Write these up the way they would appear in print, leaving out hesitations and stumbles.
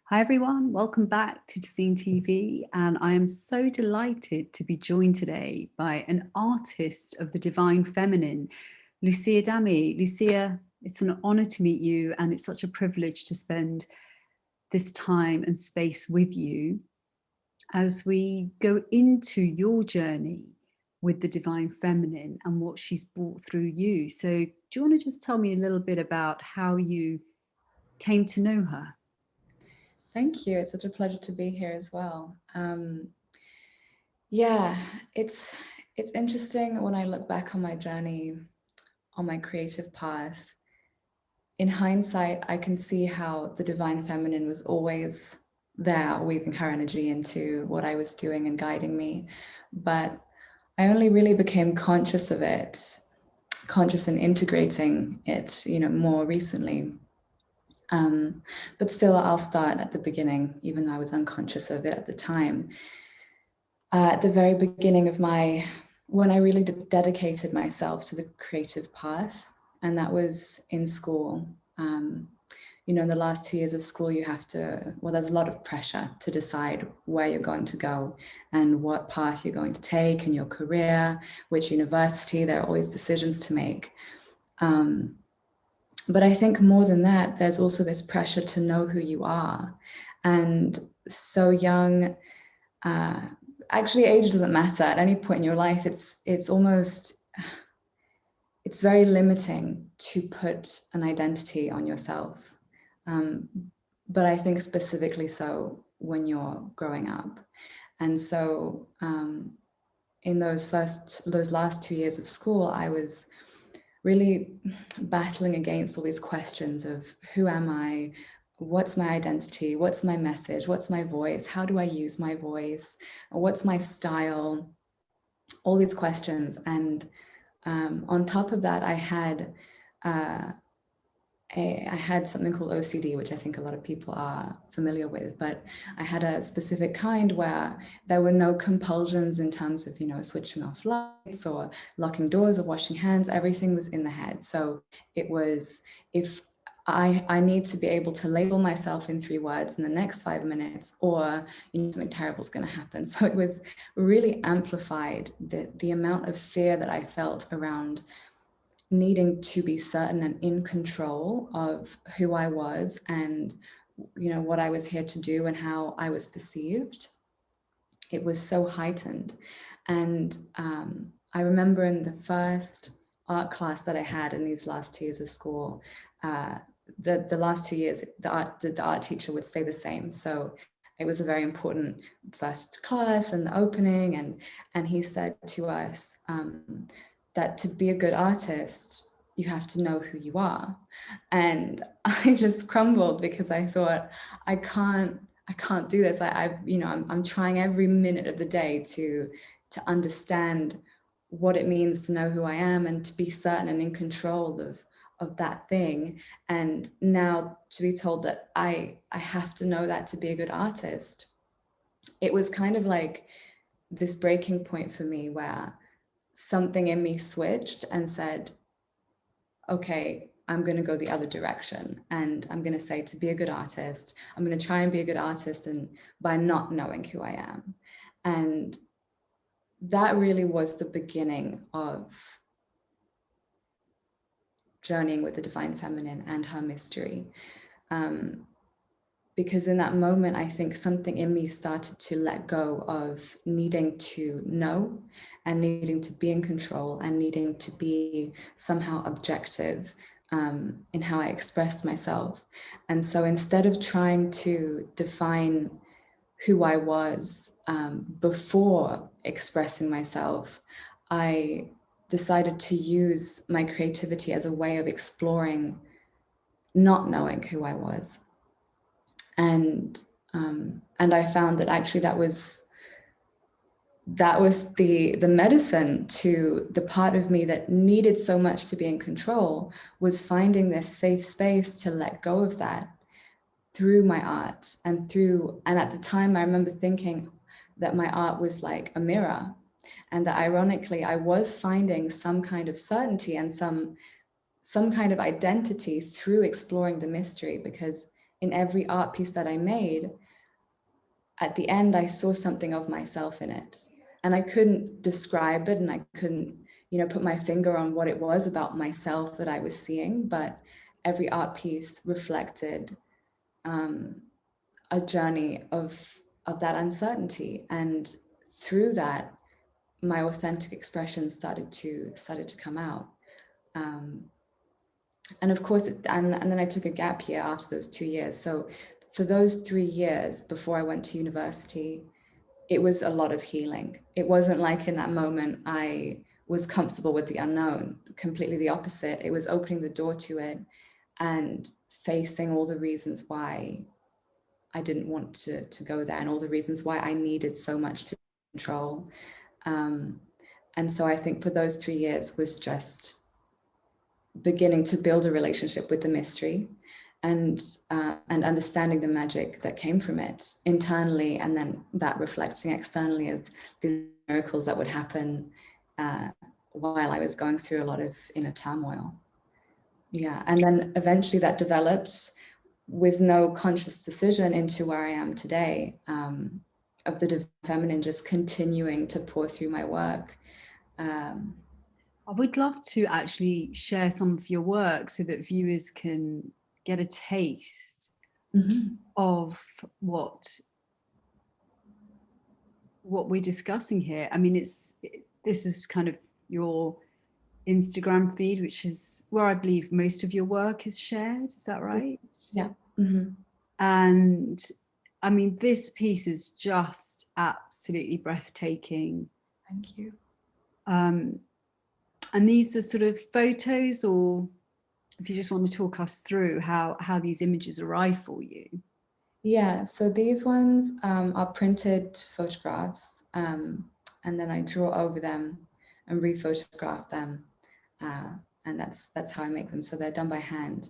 Hi everyone, welcome back to Tazeen TV, and I am so delighted to be joined today by an artist of the divine feminine, Lucia Dami. Lucia, it's an honor to meet you, and it's such a privilege to spend this time and space with you as we go into your journey with the divine feminine and what she's brought through you. So do you want to just tell me a little bit about how you came to know her? Thank you. It's such a pleasure to be here as well. Yeah, it's interesting when I look back on my journey, on my creative path. In hindsight, I can see how the divine feminine was always there, weaving her energy into what I was doing and guiding me. But I only really became conscious of it, conscious and integrating it, more recently. But still, I'll start at the beginning, even though I was unconscious of it at the time. At the very beginning of when I really dedicated myself to the creative path, and that was in school. In the last 2 years of school, there's a lot of pressure to decide where you're going to go and what path you're going to take in your career, which university. There are always decisions to make. But I think more than that, there's also this pressure to know who you are. And so young, actually age doesn't matter at any point in your life. It's very limiting to put an identity on yourself. But I think specifically so when you're growing up. And so in those last 2 years of school, I was really battling against all these questions of who am I? What's my identity? What's my message? What's my voice? How do I use my voice? What's my style? All these questions. And on top of that, I had something called OCD, which I think a lot of people are familiar with, but I had a specific kind where there were no compulsions in terms of, switching off lights or locking doors or washing hands. Everything was in the head. So it was, if I need to be able to label myself in 3 words in the next 5 minutes, or something terrible is going to happen. So it was really amplified the amount of fear that I felt around needing to be certain and in control of who I was and what I was here to do and how I was perceived. It was so heightened. And I remember in the first art class that I had in these last 2 years of school, the last 2 years, the art teacher would say the same. So it was a very important first class and the opening, and he said to us that to be a good artist, you have to know who you are. And I just crumbled because I thought, I can't do this. I'm trying every minute of the day to understand what it means to know who I am and to be certain and in control of that thing. And now to be told that I have to know that to be a good artist, it was kind of like this breaking point for me where something in me switched and said, okay, I'm going to go the other direction. And I'm going to say, to be a good artist, I'm going to try and be a good artist, and by not knowing who I am. And that really was the beginning of journeying with the divine feminine and her mystery. Because in that moment, I think something in me started to let go of needing to know and needing to be in control and needing to be somehow objective in how I expressed myself. And so instead of trying to define who I was before expressing myself, I decided to use my creativity as a way of exploring not knowing who I was. And I found that actually that was the medicine to the part of me that needed so much to be in control, was finding this safe space to let go of that through my art. And at the time I remember thinking that my art was like a mirror, and that ironically I was finding some kind of certainty and some kind of identity through exploring the mystery, because in every art piece that I made, at the end, I saw something of myself in it. And I couldn't describe it, and I couldn't, put my finger on what it was about myself that I was seeing, but every art piece reflected a journey of that uncertainty. And through that, my authentic expression started to come out. And of course, and then I took a gap year after those 2 years. So for those 3 years before I went to university, it was a lot of healing. It wasn't like in that moment I was comfortable with the unknown. Completely the opposite. It was opening the door to it and facing all the reasons why I didn't want to go there, and all the reasons why I needed so much to control. And so I think for those 3 years was just beginning to build a relationship with the mystery, and understanding the magic that came from it internally, and then that reflecting externally as these miracles that would happen while I was going through a lot of inner turmoil. Yeah, and then eventually that developed with no conscious decision into where I am today, of the divine feminine just continuing to pour through my work. I would love to actually share some of your work so that viewers can get a taste of what we're discussing here. I mean, this is kind of your Instagram feed, which is where I believe most of your work is shared. Is that right? Yeah. And I mean, this piece is just absolutely breathtaking. Thank you. And these are sort of photos, or if you just want to talk us through how these images arrive for you. Yeah, so these ones are printed photographs, and then I draw over them and rephotograph them, and that's how I make them. So they're done by hand.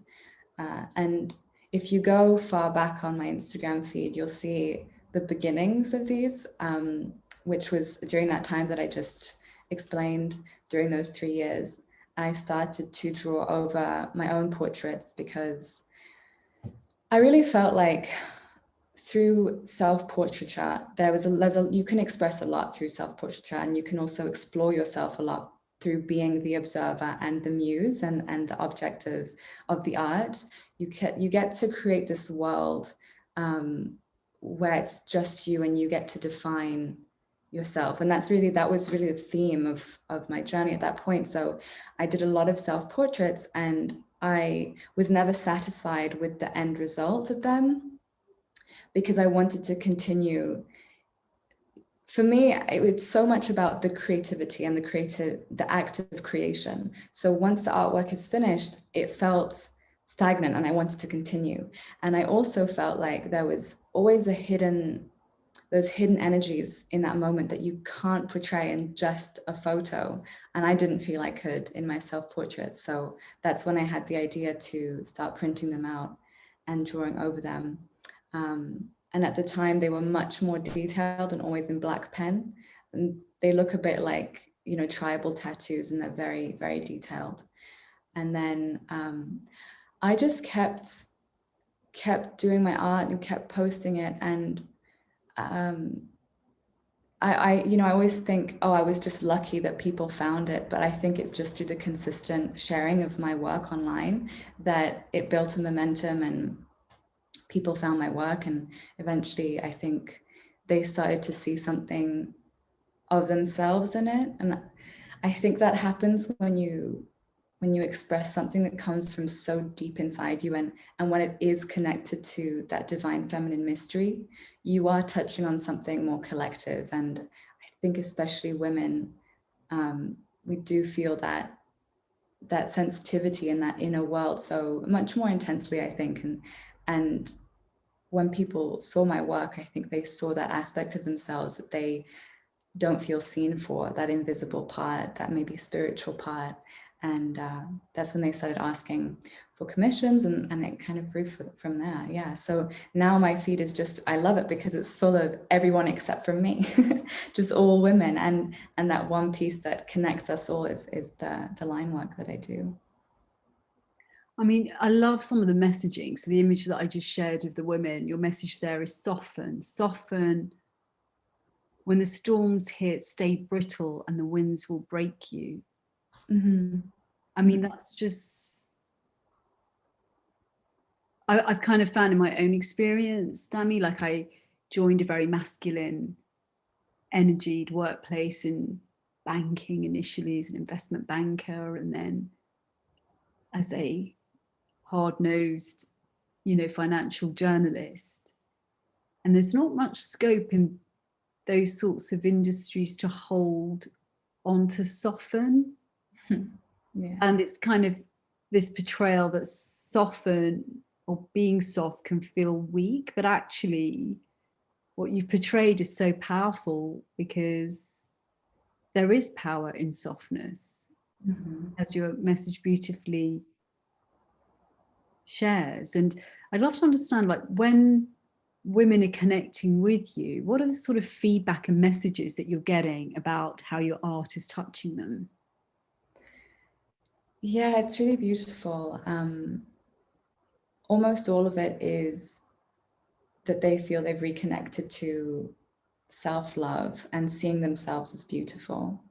And if you go far back on my Instagram feed, you'll see the beginnings of these, which was during that time that I just explained. During those 3 years, I started to draw over my own portraits because I really felt like through self-portraiture, you can express a lot through self-portraiture, and you can also explore yourself a lot through being the observer and the muse and the object of the art. You get to create this world where it's just you, and you get to define yourself. And that was really the theme of my journey at that point. So I did a lot of self-portraits, and I was never satisfied with the end result of them, because I wanted to continue. For me, it's so much about the creativity and the act of creation. So once the artwork is finished, it felt stagnant, and I wanted to continue. And I also felt like there was always those hidden energies in that moment that you can't portray in just a photo. And I didn't feel I could in my self-portraits. So that's when I had the idea to start printing them out and drawing over them. And at the time, they were much more detailed and always in black pen. And they look a bit like, tribal tattoos, and they're very, very detailed. And then I just kept doing my art and kept posting it. And I always think, oh, I was just lucky that people found it. But I think it's just through the consistent sharing of my work online that it built a momentum, and people found my work. And eventually I think they started to see something of themselves in it. And I think that happens when you express something that comes from so deep inside you, and when it is connected to that divine feminine mystery, you are touching on something more collective. And I think especially women, we do feel that sensitivity in that inner world so much more intensely, I think. And when people saw my work, I think they saw that aspect of themselves that they don't feel seen for, that invisible part, that maybe spiritual part. And that's when they started asking for commissions, and it kind of grew from there. Yeah. So now my feed is just, I love it because it's full of everyone except for me, just all women. And that one piece that connects us all is the line work that I do. I mean, I love some of the messaging. So the image that I just shared of the women, your message there is soften, soften. When the storms hit, stay brittle and the winds will break you. Mm-hmm. I mean, that's just, I've kind of found in my own experience, Dami, like I joined a very masculine energied workplace in banking initially as an investment banker, and then as a hard-nosed, financial journalist. And there's not much scope in those sorts of industries to hold on to soften. Yeah. And it's kind of this portrayal that soften or being soft can feel weak, but actually what you've portrayed is so powerful because there is power in softness, Mm-hmm. as your message beautifully shares. And I'd love to understand, like, when women are connecting with you, what are the sort of feedback and messages that you're getting about how your art is touching them? Yeah, it's really beautiful. Almost all of it is that they feel they've reconnected to self-love and seeing themselves as beautiful.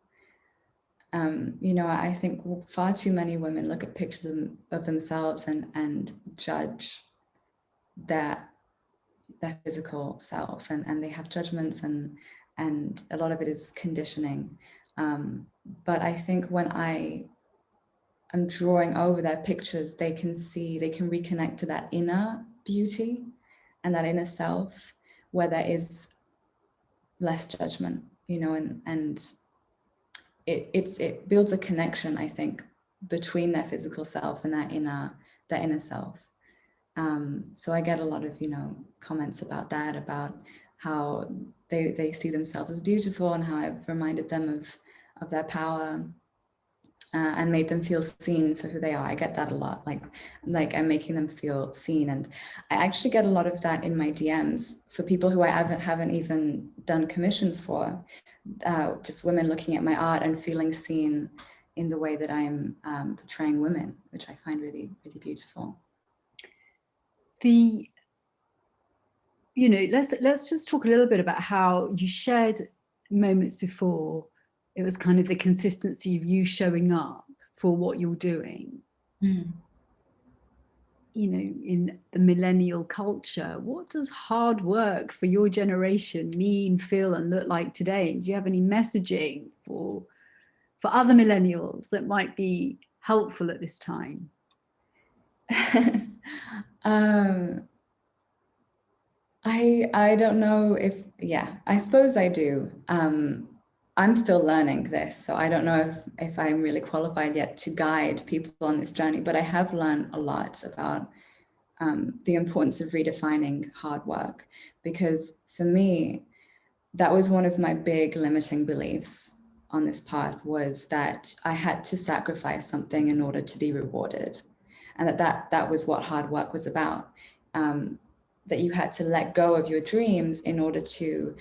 I think far too many women look at pictures of themselves and judge their physical self, and they have judgments, and a lot of it is conditioning. But I think when I am drawing over their pictures, they can reconnect to that inner beauty and that inner self where there is less judgment, and it builds a connection, I think, between their physical self and that inner self. So I get a lot of comments about that, about how they see themselves as beautiful and how I've reminded them of their power, and made them feel seen for who they are. I get that a lot, like I'm making them feel seen. And I actually get a lot of that in my DMs for people who I haven't even done commissions for, just women looking at my art and feeling seen in the way that I'm portraying women, which I find really, really beautiful. Let's just talk a little bit about how you shared moments before. It was kind of the consistency of you showing up for what you're doing. Mm. In the millennial culture, what does hard work for your generation mean, feel, and look like today? And do you have any messaging for other millennials that might be helpful at this time? I don't know if, I suppose I do. I'm still learning this, so I don't know if I'm really qualified yet to guide people on this journey, but I have learned a lot about the importance of redefining hard work, because for me, that was one of my big limiting beliefs on this path, was that I had to sacrifice something in order to be rewarded, and that was what hard work was about. That you had to let go of your dreams in order to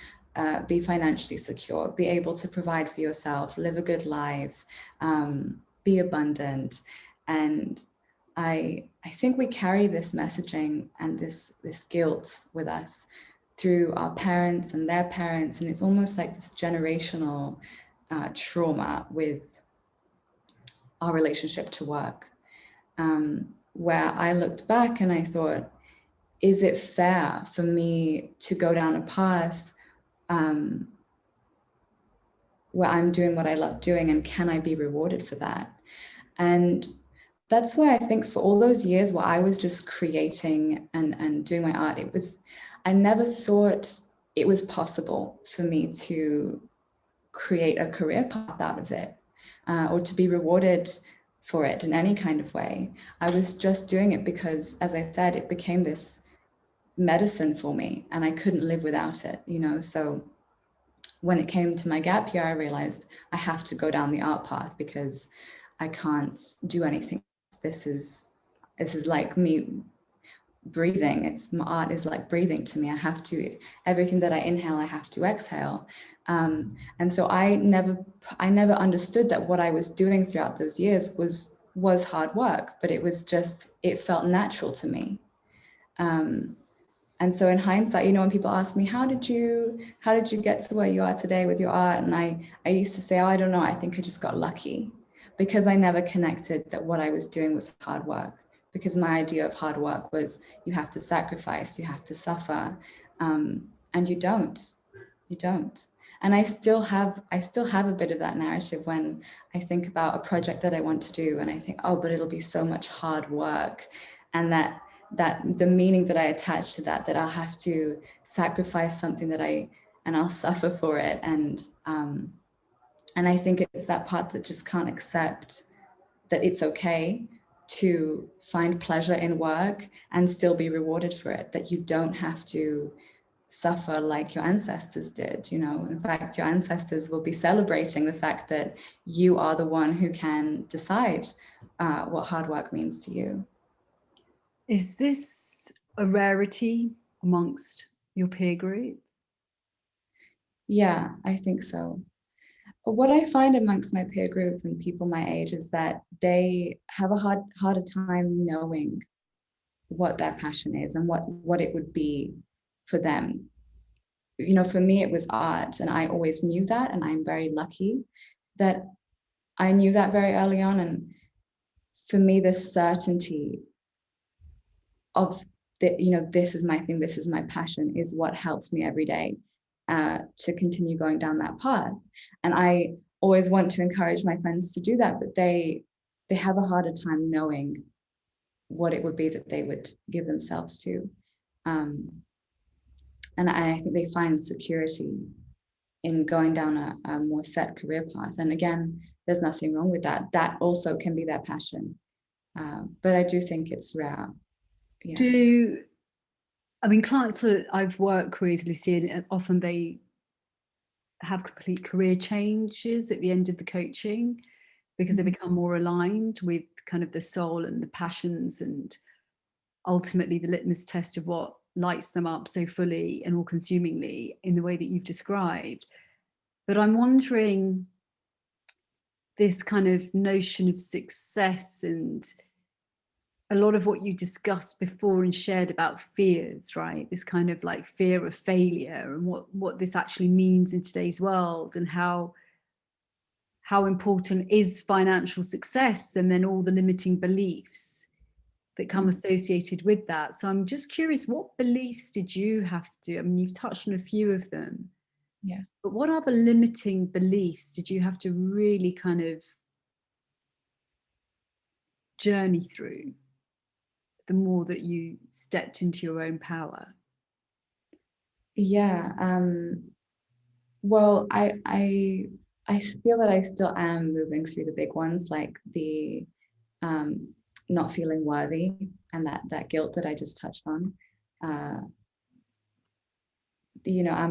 be financially secure, be able to provide for yourself, live a good life, be abundant. And I think we carry this messaging and this guilt with us through our parents and their parents, and it's almost like this generational trauma with our relationship to work, where I looked back and I thought, is it fair for me to go down a path where I'm doing what I love doing, and can I be rewarded for that? And that's why I think for all those years where I was just creating and doing my art, I never thought it was possible for me to create a career path out of it, or to be rewarded for it in any kind of way. I was just doing it because, as I said, it became this medicine for me and I couldn't live without it, So when it came to my gap year, I realized I have to go down the art path because I can't do anything. This is like me breathing. My art is like breathing to me. I have to, everything that I inhale, I have to exhale. And so I never understood that what I was doing throughout those years was was hard work, but it felt natural to me. And so in hindsight, when people ask me, how did you get to where you are today with your art? And I used to say, oh, I don't know, I think I just got lucky, because I never connected that what I was doing was hard work, because my idea of hard work was you have to sacrifice, you have to suffer, and you don't. And I still have a bit of that narrative when I think about a project that I want to do, and I think, oh, but it'll be so much hard work, and that the meaning that I attach to that I'll have to sacrifice something and I'll suffer for it. And I think it's that part that just can't accept that it's okay to find pleasure in work and still be rewarded for it, that you don't have to suffer like your ancestors did. In fact, your ancestors will be celebrating the fact that you are the one who can decide what hard work means to you. Is this a rarity amongst your peer group? Yeah, I think so. What I find amongst my peer group and people my age is that they have a harder time knowing what their passion is and what it would be for them. For me, it was art, and I always knew that, and I'm very lucky that I knew that very early on. And for me, the certainty of this is my thing, this is my passion, is what helps me every day to continue going down that path. And I always want to encourage my friends to do that, but they have a harder time knowing what it would be that they would give themselves to. And I think they find security in going down a more set career path. And again, there's nothing wrong with that. That also can be their passion. But I do think it's rare. Yeah. Clients that I've worked with, Lucia, often they have complete career changes at the end of the coaching, because they become more aligned with kind of the soul and the passions, and ultimately the litmus test of what lights them up so fully and all consumingly in the way that you've described. But I'm wondering, this kind of notion of success and a lot of what you discussed before and shared about fears, right? This kind of like fear of failure, and what this actually means in today's world, and how important is financial success, and then all the limiting beliefs that come associated with that. So I'm just curious, what beliefs did you have to, you've touched on a few of them. Yeah. But what other limiting beliefs did you have to really kind of journey through the more that you stepped into your own power? Yeah. Well, I feel that I still am moving through the big ones, like the not feeling worthy, and that guilt that I just touched on. Am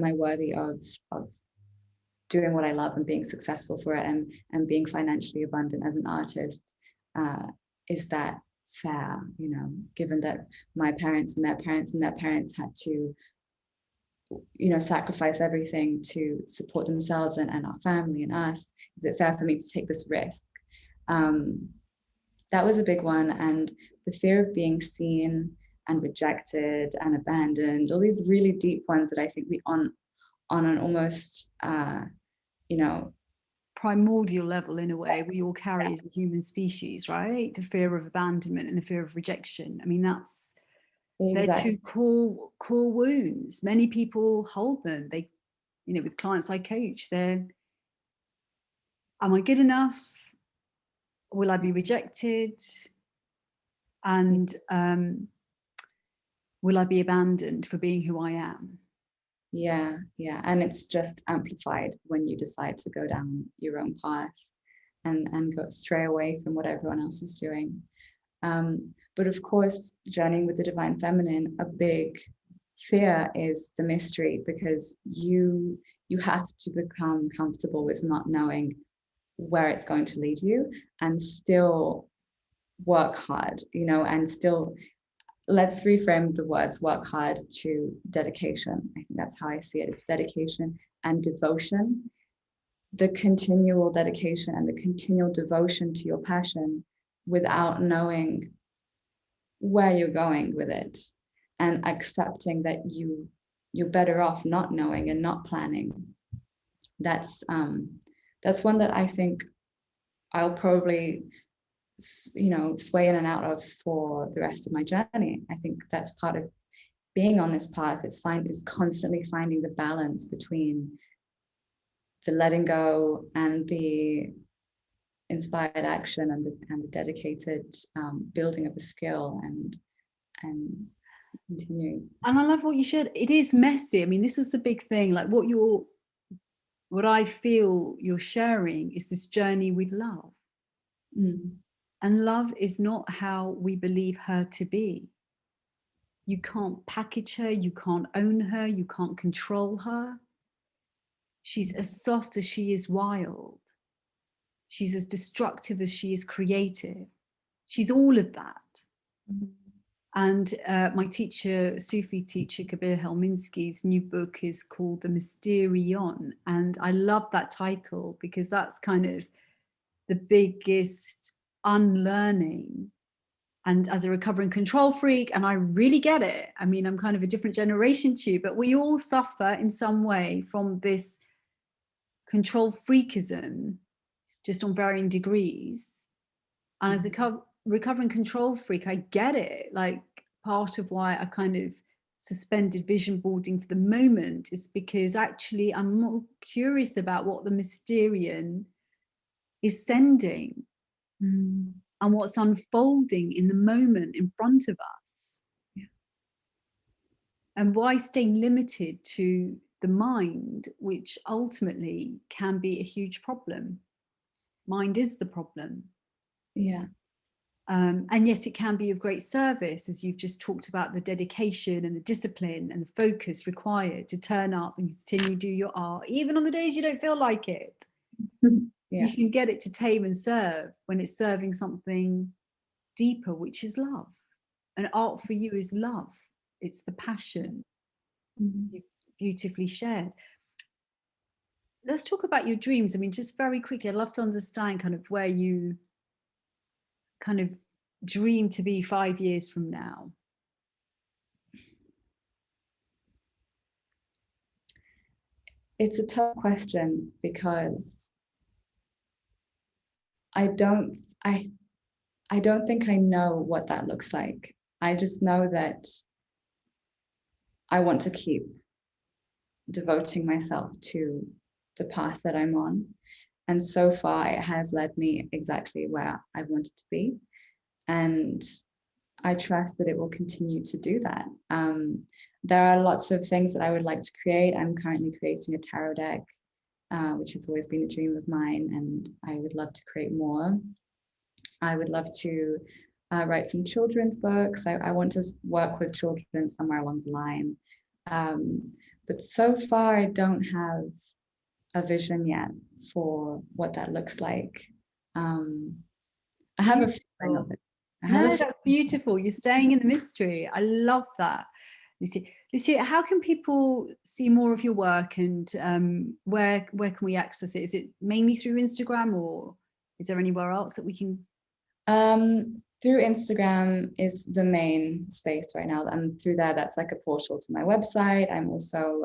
I worthy of doing what I love and being successful for it, and being financially abundant as an artist? Is that fair? Given that my parents and their parents and their parents had to sacrifice everything to support themselves and our family and us, is it fair for me to take this risk? That was a big one. And the fear of being seen and rejected and abandoned, all these really deep ones that I think we on an almost primordial level, in a way, we all carry as a human species, right? The fear of abandonment and the fear of rejection. that's Exactly. They're two core wounds. Many people hold them. They, with clients I coach, am I good enough? Will I be rejected? And will I be abandoned for being who I am? Yeah. And it's just amplified when you decide to go down your own path and go stray away from what everyone else is doing. But of course, journeying with the divine feminine, a big fear is the mystery, because you have to become comfortable with not knowing where it's going to lead you, and still work hard, and still, let's reframe the words work hard to dedication. I think that's how I see it. It's dedication and devotion. The continual dedication and the continual devotion to your passion without knowing where you're going with it, and accepting that you're better off not knowing and not planning. That's one that I think I'll probably sway in and out of for the rest of my journey. I think that's part of being on this path. Is constantly finding the balance between the letting go and the inspired action and the dedicated building of a skill and continuing. And I love what you shared. It is messy. I mean, this is the big thing. Like what I feel you're sharing is this journey with love. And love is not how we believe her to be. You can't package her, you can't own her, you can't control her. She's as soft as she is wild. She's as destructive as she is creative. She's all of that. And my teacher, Sufi teacher, Kabir Helminski's new book is called The Mysterion. And I love that title because that's kind of the biggest unlearning. And as a recovering control freak, and I really get it. I mean, I'm kind of a different generation to you, but we all suffer in some way from this control freakism, just on varying degrees. And as a recovering control freak, I get it. Like, part of why I kind of suspended vision boarding for the moment is because actually I'm more curious about what the Mysterion is sending and what's unfolding in the moment in front of us. Yeah. And why stay limited to the mind, which ultimately can be a huge problem. Mind is the problem. Yeah. And yet it can be of great service, as you've just talked about, the dedication and the discipline and the focus required to turn up and continue to do your art, even on the days you don't feel like it. Yeah. You can get it to tame and serve when it's serving something deeper, which is love. And art for you is love. It's the passion you've beautifully shared. Let's talk about your dreams. I mean, just very quickly, I'd love to understand kind of where you kind of dream to be 5 years from now. It's a tough question because I don't think I know what that looks like. I just know that I want to keep devoting myself to the path that I'm on. And so far it has led me exactly where I wanted to be. And I trust that it will continue to do that. There are lots of things that I would like to create. I'm currently creating a tarot deck, which has always been a dream of mine, and I would love to create more. I would love to write some children's books. I want to work with children somewhere along the line. But so far, I don't have a vision yet for what that looks like. I have a feeling of it. No, that's beautiful. You're staying in the mystery. I love that. Lucia, how can people see more of your work, and where can we access it? Is it mainly through Instagram, or is there anywhere else that we can? Through Instagram is the main space right now, and through there, that's like a portal to my website. I'm also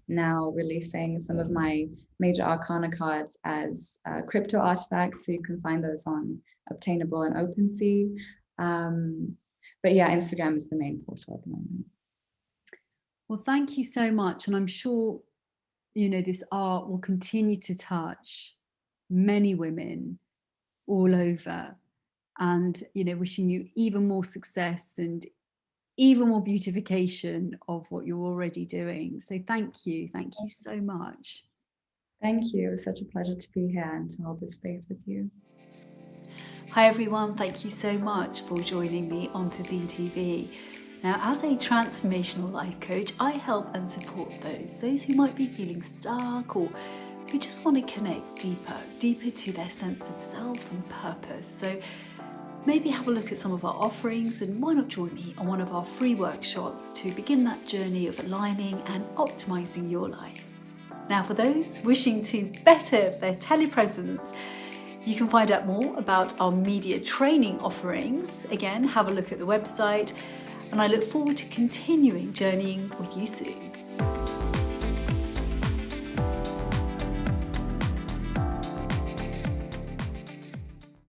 now releasing some of my major arcana cards as crypto artifacts, so you can find those on Obtainable and OpenSea. But yeah, Instagram is the main portal at the moment. Well, thank you so much, and I'm sure this art will continue to touch many women all over, and wishing you even more success and even more beautification of what you're already doing. So thank you so much. Thank you. It was such a pleasure to be here and to hold this space with you. Hi everyone, thank you so much for joining me on Tazeen TV. Now, as a transformational life coach, I help and support those who might be feeling stuck, or who just want to connect deeper to their sense of self and purpose. So maybe have a look at some of our offerings, and why not join me on one of our free workshops to begin that journey of aligning and optimizing your life. Now, for those wishing to better their telepresence, You can find out more about our media training offerings. Again, have a look at the website, and I look forward to continuing journeying with you soon.